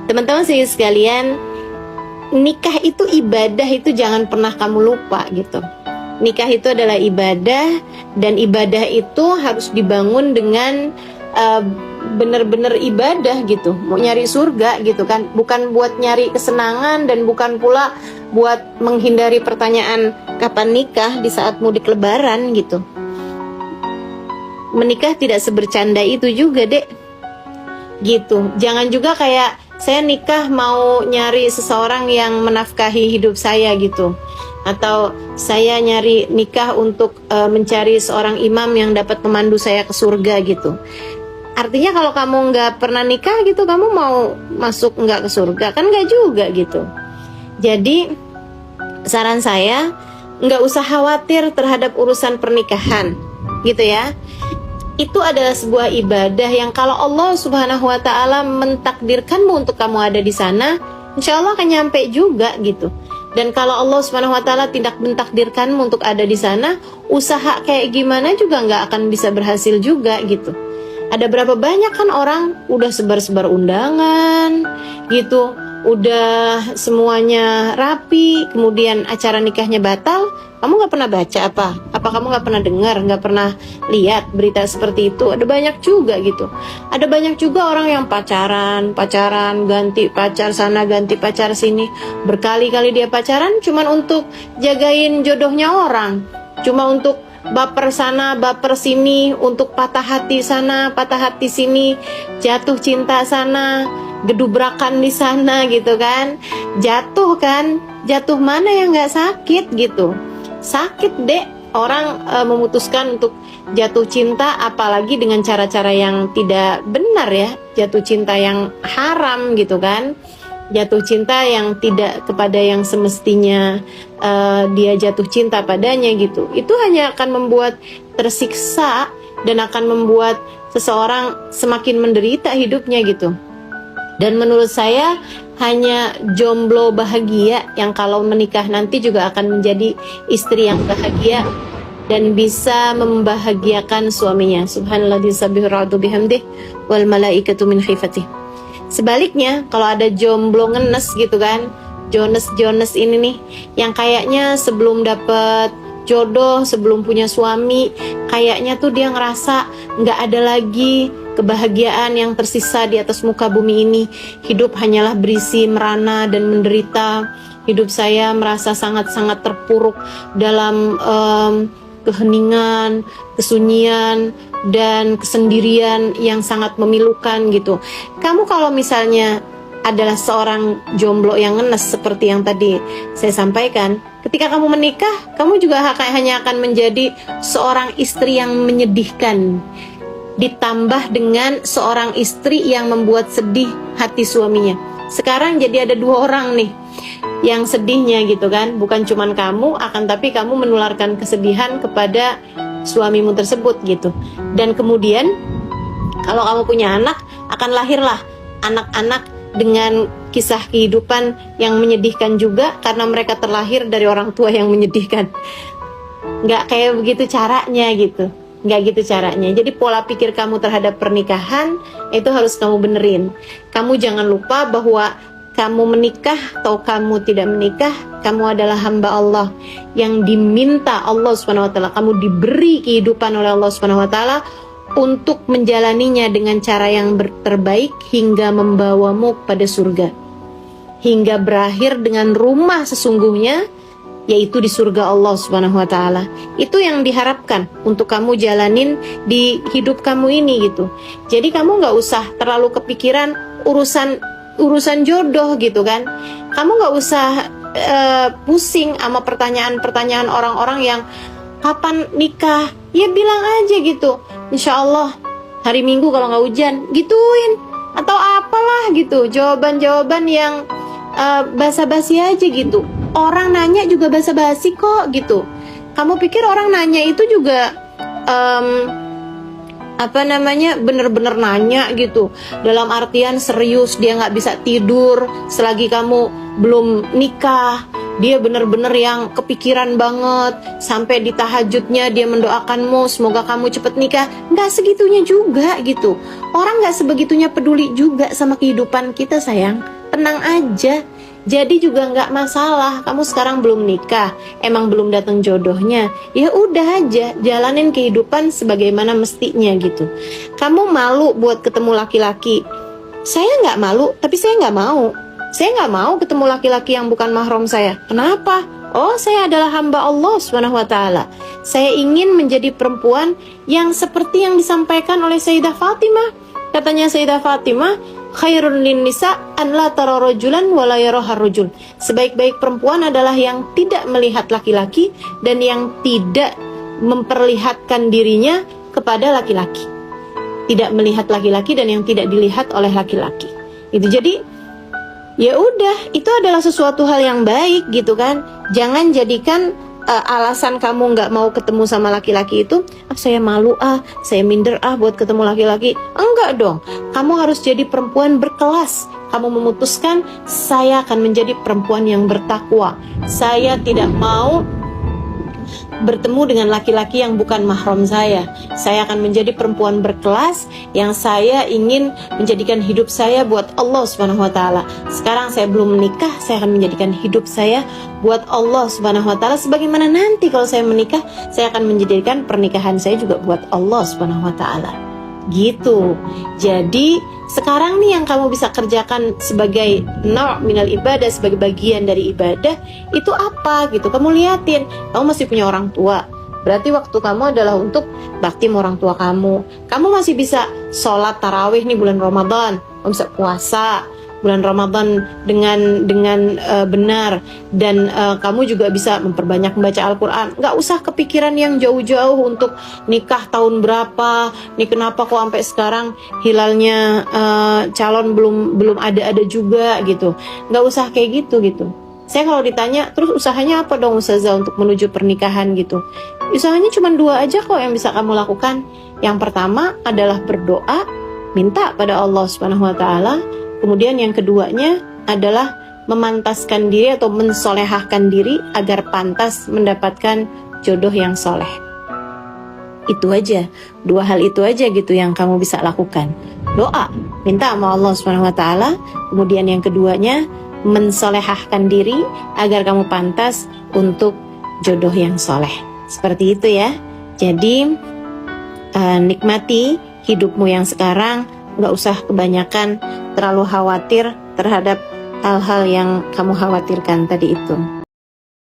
Teman-teman sekalian, nikah itu ibadah, itu jangan pernah kamu lupa gitu. Nikah itu adalah ibadah, dan ibadah itu harus dibangun dengan benar-benar ibadah gitu. Mau nyari surga gitu kan, bukan buat nyari kesenangan, dan bukan pula buat menghindari pertanyaan kapan nikah di saat mudik lebaran gitu. Menikah tidak sebercanda itu juga, Dek. Gitu. Jangan juga kayak saya nikah mau nyari seseorang yang menafkahi hidup saya gitu, atau saya nyari nikah untuk mencari seorang imam yang dapat memandu saya ke surga gitu. Artinya kalau kamu nggak pernah nikah gitu, kamu mau masuk nggak ke surga? Kan nggak juga gitu. Jadi saran saya, nggak usah khawatir terhadap urusan pernikahan gitu ya. Itu adalah sebuah ibadah yang kalau Allah Subhanahu wa Ta'ala mentakdirkanmu untuk kamu ada di sana, insya Allah akan nyampe juga gitu. Dan kalau Allah Subhanahu wa Ta'ala tidak mentakdirkanmu untuk ada di sana, usaha kayak gimana juga nggak akan bisa berhasil juga gitu. Ada berapa banyak kan orang udah sebar-sebar undangan gitu, udah semuanya rapi, kemudian acara nikahnya batal. Kamu nggak pernah baca apa? Apa kamu nggak pernah dengar, nggak pernah lihat berita seperti itu? Ada banyak juga gitu. Ada banyak juga orang yang pacaran, ganti pacar sana, ganti pacar sini. Berkali-kali dia pacaran cuman untuk jagain jodohnya orang. Cuma untuk baper sana, baper sini, untuk patah hati sana, patah hati sini, jatuh cinta sana, gedubrakan di sana gitu kan. Jatuh kan, jatuh mana yang nggak sakit gitu. Sakit, Dek, orang memutuskan untuk jatuh cinta, apalagi dengan cara-cara yang tidak benar ya, jatuh cinta yang haram gitu kan, jatuh cinta yang tidak kepada yang semestinya dia jatuh cinta padanya gitu. Itu hanya akan membuat tersiksa dan akan membuat seseorang semakin menderita hidupnya gitu. Dan menurut saya hanya jomblo bahagia yang kalau menikah nanti juga akan menjadi istri yang bahagia dan bisa membahagiakan suaminya. Subhanallah disabbihu bihamdih wal malaikatu min khifatih. Sebaliknya, kalau ada jomblo ngenes gitu kan, Jones ini nih, yang kayaknya sebelum dapet jodoh, sebelum punya suami, kayaknya tuh dia ngerasa nggak ada lagi kebahagiaan yang tersisa di atas muka bumi ini. Hidup hanyalah berisi merana dan menderita. Hidup saya merasa sangat-sangat terpuruk dalam keheningan, kesunyian, dan kesendirian yang sangat memilukan gitu. Kamu kalau misalnya adalah seorang jomblo yang ngenes seperti yang tadi saya sampaikan, ketika kamu menikah, kamu juga hanya akan menjadi seorang istri yang menyedihkan, ditambah dengan seorang istri yang membuat sedih hati suaminya. Sekarang jadi ada dua orang nih yang sedihnya gitu kan, bukan cuman kamu, akan tapi kamu menularkan kesedihan kepada suamimu tersebut gitu. Dan kemudian kalau kamu punya anak, akan lahirlah anak-anak dengan kisah kehidupan yang menyedihkan juga, karena mereka terlahir dari orang tua yang menyedihkan. Nggak kayak begitu caranya gitu, nggak gitu caranya. Jadi pola pikir kamu terhadap pernikahan itu harus kamu benerin. Kamu jangan lupa bahwa kamu menikah atau kamu tidak menikah, kamu adalah hamba Allah yang diminta Allah SWT. Kamu diberi kehidupan oleh Allah SWT untuk menjalaninya dengan cara yang terbaik hingga membawamu pada surga, hingga berakhir dengan rumah sesungguhnya, yaitu di surga Allah Subhanahu wa Ta'ala. Itu yang diharapkan untuk kamu jalanin di hidup kamu ini gitu. Jadi kamu nggak usah terlalu kepikiran urusan jodoh gitu kan. Kamu nggak usah pusing sama pertanyaan-pertanyaan orang-orang yang kapan nikah. Ya bilang aja gitu, insya Allah hari Minggu kalau nggak hujan, gituin. Atau apalah gitu, jawaban-jawaban yang basa-basi aja gitu. Orang nanya juga basa-basi kok gitu. Kamu pikir orang nanya itu juga bener-bener nanya gitu, dalam artian serius, dia nggak bisa tidur selagi kamu belum nikah, dia bener-bener yang kepikiran banget, sampai di tahajudnya dia mendoakanmu semoga kamu cepet nikah. Nggak segitunya juga gitu. Orang nggak sebegitunya peduli juga sama kehidupan kita sayang. tenang aja. Jadi juga nggak masalah, kamu sekarang belum nikah, emang belum datang jodohnya, ya udah aja, jalanin kehidupan sebagaimana mestinya gitu. Kamu malu buat ketemu laki-laki, saya nggak malu, tapi saya nggak mau. Saya nggak mau ketemu laki-laki yang bukan mahram saya. Kenapa? Oh, saya adalah hamba Allah SWT. Saya ingin menjadi perempuan yang seperti yang disampaikan oleh Sayyidah Fatimah. Katanya Sayyidah Fatimah, khairun lin nisa an la tara rajulan wa la yaraha rajul. Sebaik-baik perempuan adalah yang tidak melihat laki-laki dan yang tidak memperlihatkan dirinya kepada laki-laki. Tidak melihat laki-laki dan yang tidak dilihat oleh laki-laki. Itu jadi ya udah, itu adalah sesuatu hal yang baik gitu kan. Jangan jadikan alasan kamu nggak mau ketemu sama laki-laki itu, saya malu saya minder buat ketemu laki-laki. Enggak dong, kamu harus jadi perempuan berkelas. Kamu memutuskan, saya akan menjadi perempuan yang bertakwa. Saya tidak mau bertemu dengan laki-laki yang bukan mahram saya. Saya akan menjadi perempuan berkelas yang saya ingin menjadikan hidup saya buat Allah Subhanahu wa taala. Sekarang saya belum menikah, saya akan menjadikan hidup saya buat Allah Subhanahu wa taala, sebagaimana nanti kalau saya menikah, saya akan menjadikan pernikahan saya juga buat Allah Subhanahu wa taala. Gitu. Jadi sekarang nih yang kamu bisa kerjakan sebagai minal ibadah, sebagai bagian dari ibadah, itu apa gitu. Kamu liatin, kamu masih punya orang tua, berarti waktu kamu adalah untuk bakti sama orang tua kamu. Kamu masih bisa sholat tarawih nih bulan Ramadan, kamu bisa puasa bulan Ramadan dengan benar, dan kamu juga bisa memperbanyak membaca Al-Quran. Gak usah kepikiran yang jauh-jauh untuk nikah tahun berapa, nih kenapa kok sampai sekarang hilalnya calon belum ada juga gitu. Gak usah kayak gitu. Saya kalau ditanya, terus usahanya apa dong Ustazah untuk menuju pernikahan gitu? Usahanya cuma 2 aja kok yang bisa kamu lakukan. Yang pertama adalah berdoa, minta pada Allah Subhanahu wa taala. Kemudian yang keduanya adalah memantaskan diri atau mensolehahkan diri agar pantas mendapatkan jodoh yang soleh. Itu aja, 2 hal itu aja gitu yang kamu bisa lakukan. Doa, minta sama Allah Subhanahu wa taala. Kemudian yang keduanya, mensolehahkan diri agar kamu pantas untuk jodoh yang soleh. Seperti itu ya. Jadi nikmati hidupmu yang sekarang. Gak usah kebanyakan terlalu khawatir terhadap hal-hal yang kamu khawatirkan tadi itu.